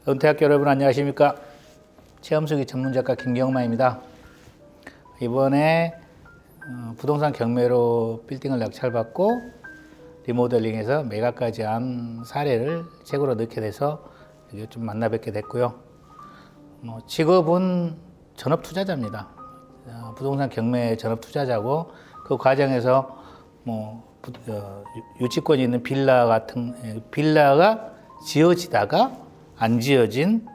은퇴학교 여러분 안녕하십니까? 체험수기 전문작가 김경만입니다. 이번에 부동산 경매로 빌딩을 낙찰받고 리모델링해서 매각까지 한 사례를 책으로 넣게 돼서 이게 좀 만나 뵙게 됐고요. 직업은 전업투자자입니다. 부동산 경매 전업투자자고 그 과정에서 유치권이 있는 빌라가 지어지다가 안 지어진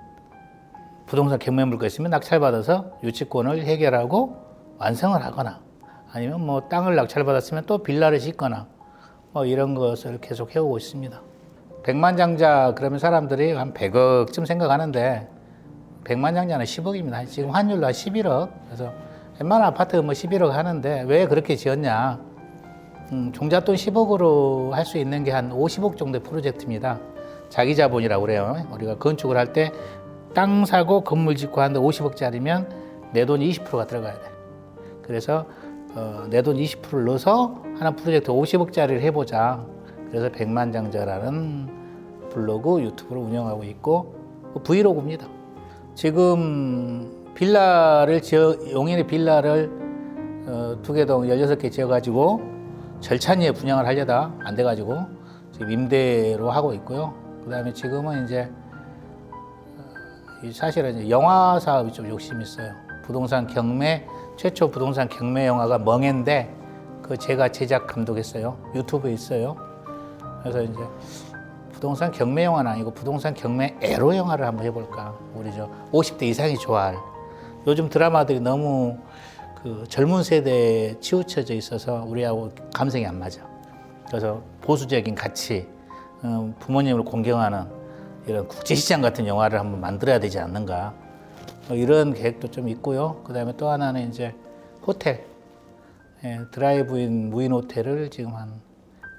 부동산 경매 물건이 있으면 낙찰받아서 유치권을 해결하고 완성을 하거나 아니면 땅을 낙찰받았으면 또 빌라를 짓거나 이런 것을 계속 해오고 있습니다. 백만장자 그러면 사람들이 한 100억쯤 생각하는데 백만장자는 10억입니다. 지금 환율로 한 11억. 그래서 웬만한 아파트 11억 하는데 왜 그렇게 지었냐? 종잣돈 10억으로 할 수 있는 게 한 50억 정도의 프로젝트입니다. 자기 자본이라고 그래요. 우리가 건축을 할 때 땅 사고 건물 짓고 하는데 50억짜리면 내 돈 20%가 들어가야 돼. 그래서 내 돈 20%를 넣어서 하는 프로젝트 50억짜리를 해보자. 그래서 백만장자라는 블로그, 유튜브를 운영하고 있고 브이로그입니다. 지금 용인의 빌라를 2개동 16개 지어가지고 절찬리에 분양을 하려다 안 돼가지고 지금 임대로 하고 있고요. 그 다음에 지금은 이제 사실은 이제 영화 사업이 좀 욕심이 있어요. 최초 부동산 경매 영화가 멍해인데 그 제가 제작 감독했어요. 유튜브에 있어요. 그래서 이제 부동산 경매 영화는 아니고 부동산 경매 에로 영화를 한번 해볼까. 우리 50대 이상이 좋아할. 요즘 드라마들이 너무 그 젊은 세대에 치우쳐져 있어서 우리하고 감성이 안 맞아. 그래서 보수적인 가치, 부모님을 공경하는 이런 국제시장 같은 영화를 한번 만들어야 되지 않는가. 이런 계획도 좀 있고요. 그 다음에 또 하나는 이제 호텔, 드라이브인 무인 호텔을 지금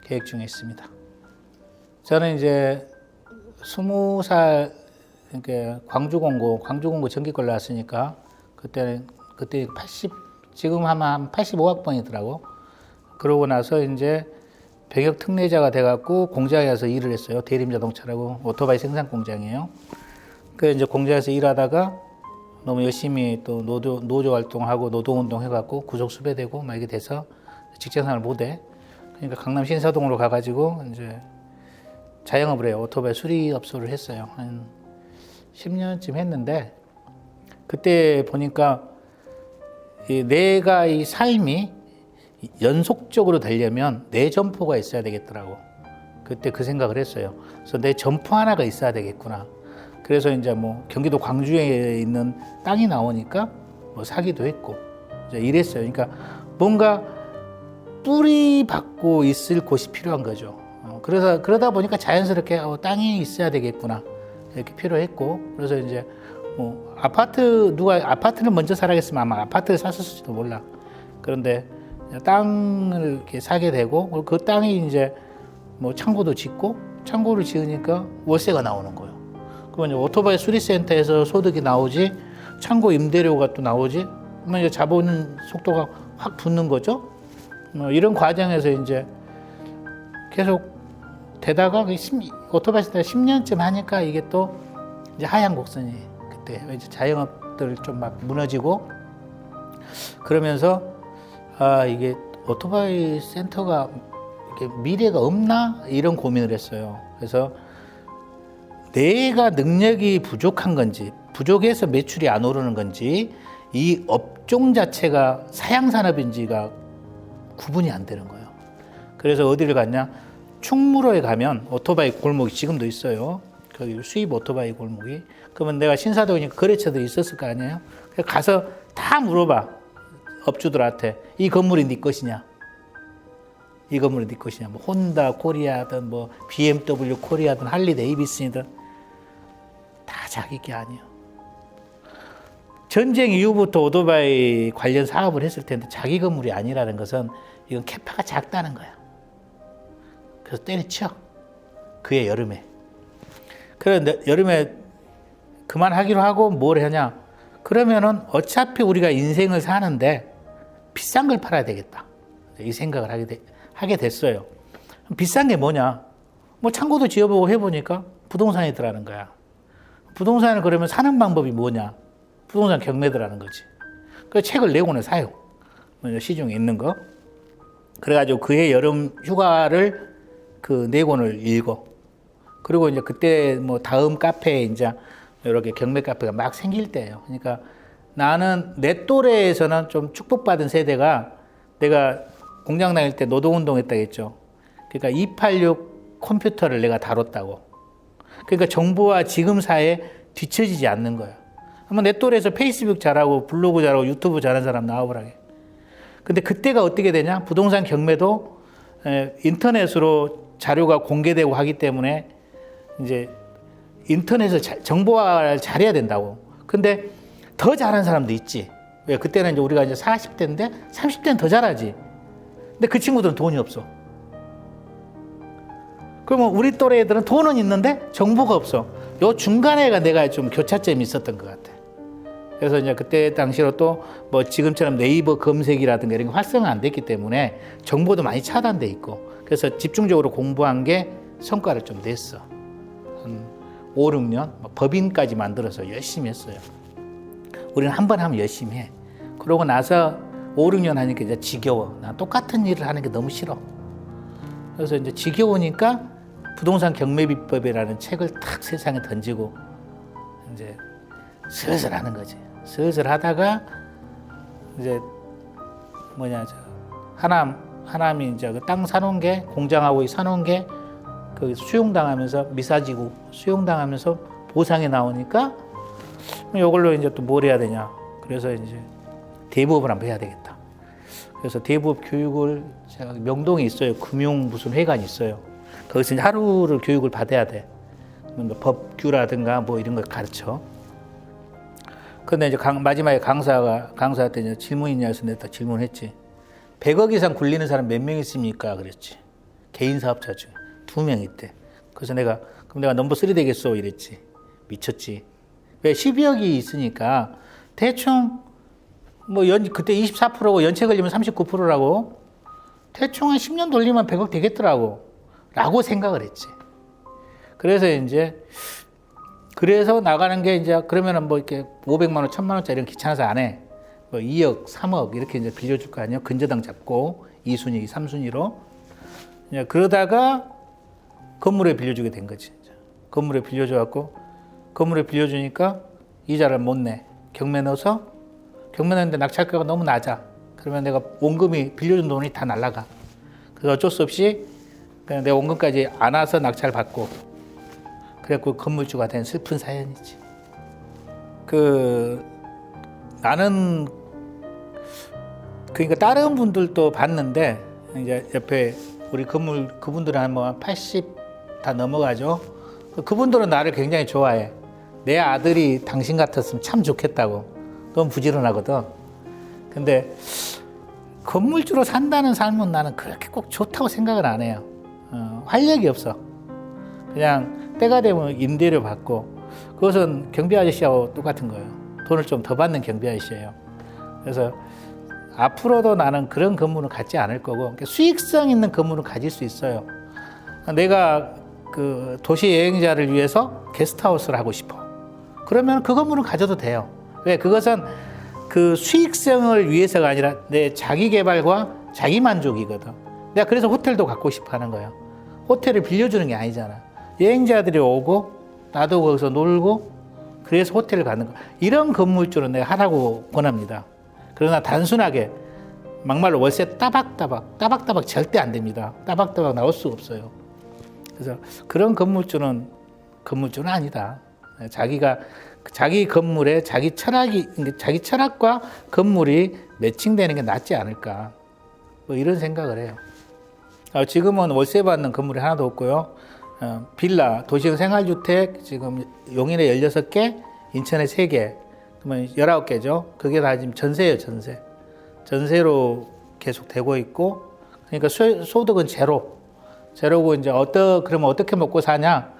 계획 중에 있습니다. 저는 이제 20살, 그러니까 광주공고 전기권 나왔으니까 그때 지금 하면 한 85학번이더라고. 그러고 나서 이제 병역 특례자가 돼갖고 공장에 가서 일을 했어요. 대림자동차라고 오토바이 생산 공장이에요. 그 이제 공장에서 일하다가 너무 열심히 또 노조 활동하고 노동운동 해갖고 구속 수배되고 막 이렇게 돼서 직장생활 못해. 그러니까 강남 신사동으로 가가지고 이제 자영업을 해요. 오토바이 수리업소를 했어요. 한 10년쯤 했는데 그때 보니까 내가 이 삶이 연속적으로 되려면 내 점포가 있어야 되겠더라고. 그때 그 생각을 했어요. 그래서 내 점포 하나가 있어야 되겠구나. 그래서 이제 경기도 광주에 있는 땅이 나오니까 사기도 했고 이제 이랬어요. 그러니까 뭔가 뿌리 박고 있을 곳이 필요한 거죠. 그래서 그러다 보니까 자연스럽게 땅이 있어야 되겠구나 이렇게 필요했고 그래서 이제 누가 아파트를 먼저 사라겠으면 아마 아파트를 샀을지도 몰라. 그런데 땅을 이렇게 사게 되고 그 땅이 이제 창고도 짓고 창고를 지으니까 월세가 나오는 거예요. 그러면 이제 오토바이 수리센터에서 소득이 나오지 창고 임대료가 또 나오지 그러면 이제 자본 속도가 확 붙는 거죠. 이런 과정에서 이제 계속 되다가 오토바이 센터 10년쯤 하니까 이게 또 이제 하향 곡선이 그때 이제 자영업들 좀 막 무너지고 그러면서 이게 오토바이 센터가 미래가 없나? 이런 고민을 했어요. 그래서 내가 능력이 부족한 건지, 부족해서 매출이 안 오르는 건지, 이 업종 자체가 사양산업인지가 구분이 안 되는 거예요. 그래서 어디를 갔냐? 충무로에 가면 오토바이 골목이 지금도 있어요. 거기 수입 오토바이 골목이. 그러면 내가 신사동이니까 거래처들이 있었을 거 아니에요? 그래서 가서 다 물어봐. 업주들한테 이 건물이 네 것이냐? 이 건물이 네 것이냐? 혼다 코리아든 BMW 코리아든 할리 데이비슨이든 다 자기 게 아니에요. 전쟁 이후부터 오토바이 관련 사업을 했을 텐데 자기 건물이 아니라는 것은 이건 캐파가 작다는 거야. 그래서 때려쳐. 그해 여름에. 그런데 여름에 그만하기로 하고 뭘 하냐? 그러면은 어차피 우리가 인생을 사는데 비싼 걸 팔아야 되겠다. 이 생각을 하게 됐어요. 비싼 게 뭐냐? 창고도 지어보고 해보니까 부동산이 들어가는 거야. 부동산을 그러면 사는 방법이 뭐냐? 부동산 경매더라는 거지. 그 책을 4권을 사요. 시중에 있는 거. 그래가지고 그해 여름 휴가를 그 4권을 읽어. 그리고 이제 그때 뭐 다음 카페에 이제 이렇게 경매 카페가 막 생길 때예요. 그러니까 나는 내 또래에서는 좀 축복받은 세대가, 내가 공장 다닐 때 노동운동 했다고 했죠. 그러니까 286 컴퓨터를 내가 다뤘다고. 그러니까 정보와 지금 사회에 뒤처지지 않는 거야. 한번 내 또래에서 페이스북 잘하고 블로그 잘하고 유튜브 잘하는 사람 나와보라게. 근데 그때가 어떻게 되냐? 부동산 경매도 인터넷으로 자료가 공개되고 하기 때문에 이제 인터넷을 정보화를 잘해야 된다고. 근데 더 잘하는 사람도 있지. 왜? 그때는 이제 우리가 이제 40대인데 30대는 더 잘하지. 근데 그 친구들은 돈이 없어. 그러면 우리 또래 애들은 돈은 있는데 정보가 없어. 요 중간에가 내가 좀 교차점이 있었던 것 같아. 그래서 이제 그때 당시로 또 뭐 지금처럼 네이버 검색이라든가 이런 게 활성화 안 됐기 때문에 정보도 많이 차단돼 있고, 그래서 집중적으로 공부한 게 성과를 좀 냈어. 한 5, 6년 법인까지 만들어서 열심히 했어요. 우리는 한 번 하면 열심히 해. 그러고 나서 5, 6년 하니까 이제 지겨워. 난 똑같은 일을 하는 게 너무 싫어. 그래서 이제 지겨우니까 부동산 경매비법이라는 책을 탁 세상에 던지고 이제 슬슬 하는 거지. 슬슬 하다가 이제 하남이 이제 그 땅 사놓은 게, 공장하고 사놓은 게 그 수용당하면서 미사지구 수용당하면서 보상이 나오니까 이걸로 이제 또 뭘 해야 되냐. 그래서 이제 대부업을 한번 해야 되겠다. 그래서 대부업 교육을, 제가 명동에 있어요. 금융 무슨 회관이 있어요. 거기서 이제 하루를 교육을 받아야 돼. 법규라든가 뭐 이런 걸 가르쳐. 근데 이제 마지막에 강사한테 이제 질문 있냐 해서 내가 질문했지. 100억 이상 굴리는 사람 몇 명 있습니까? 그랬지. 개인 사업자 중에 2명 있대. 그래서 내가, 그럼 내가 넘버 3 되겠어? 이랬지. 미쳤지. 왜? 12억이 있으니까 대충 뭐 그때 24%고 연체 걸리면 39%라고 대충 한 10년 돌리면 100억 되겠더라고. 라고 생각을 했지. 그래서 나가는 게 이제 그러면은 뭐 이렇게 500만 원, 1000만 원짜리 이런 귀찮아서 안 해. 뭐 2억, 3억 이렇게 이제 빌려줄 거 아니에요. 근저당 잡고 2순위, 3순위로. 이제 그러다가 건물에 빌려주게 된 거지. 건물에 빌려줘갖고 건물에 빌려주니까 이자를 못 내. 경매 넣어서 경매 넣는데 낙찰가가 너무 낮아. 그러면 내가 원금이 빌려준 돈이 다 날라가. 그래서 어쩔 수 없이 그냥 내 원금까지 안 와서 낙찰 받고, 그래갖고 건물주가 된 슬픈 사연이지. 나는 그러니까 다른 분들도 봤는데 이제 옆에 우리 건물 그분들은 한 뭐 80 다 넘어가죠. 그분들은 나를 굉장히 좋아해. 내 아들이 당신 같았으면 참 좋겠다고. 너무 부지런하거든. 근데 건물주로 산다는 삶은 나는 그렇게 꼭 좋다고 생각을 안 해요. 활력이 없어. 그냥 때가 되면 임대료 받고, 그것은 경비 아저씨하고 똑같은 거예요. 돈을 좀 더 받는 경비 아저씨예요. 그래서 앞으로도 나는 그런 건물은 갖지 않을 거고, 수익성 있는 건물은 가질 수 있어요. 내가 그 도시 여행자를 위해서 게스트하우스를 하고 싶어. 그러면 그 건물은 가져도 돼요. 왜? 그것은 그 수익성을 위해서가 아니라 내 자기 개발과 자기 만족이거든. 내가 그래서 호텔도 갖고 싶어 하는 거예요. 호텔을 빌려주는 게 아니잖아. 여행자들이 오고 나도 거기서 놀고, 그래서 호텔을 가는 거. 이런 건물주는 내가 하라고 권합니다. 그러나 단순하게 막말로 월세 따박따박 절대 안 됩니다. 따박따박 나올 수가 없어요. 그래서 그런 건물주는 아니다. 자기 건물에 자기 철학과 건물이 매칭되는 게 낫지 않을까. 뭐 이런 생각을 해요. 지금은 월세 받는 건물이 하나도 없고요. 빌라, 도시형 생활주택 지금 용인에 16개, 인천에 3개, 그러면 19개죠. 그게 다 지금 전세예요, 전세. 전세로 계속 되고 있고, 그러니까 소득은 제로고, 이제 그러면 어떻게 먹고 사냐?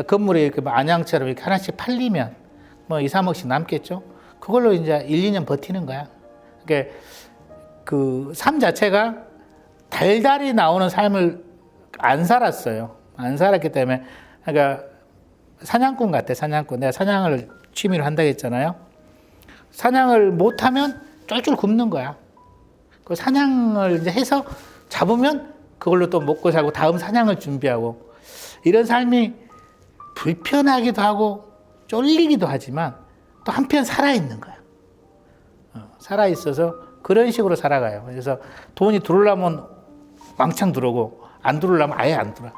건물이 이렇게 안양처럼 이렇게 하나씩 팔리면 뭐 2, 3억씩 남겠죠. 그걸로 이제 1, 2년 버티는 거야. 그러니까 그 삶 자체가 달달이 나오는 삶을 안 살았어요. 안 살았기 때문에, 그러니까 사냥꾼 같아, 사냥꾼. 내가 사냥을 취미로 한다고 했잖아요. 사냥을 못하면 쫄쫄 굶는 거야. 그 사냥을 이제 해서 잡으면 그걸로 또 먹고 살고 다음 사냥을 준비하고, 이런 삶이 불편하기도 하고 쫄리기도 하지만 또 한편 살아있는 거야. 살아있어서 그런 식으로 살아가요. 그래서 돈이 들어오려면 왕창 들어오고 안 들어오려면 아예 안 들어와.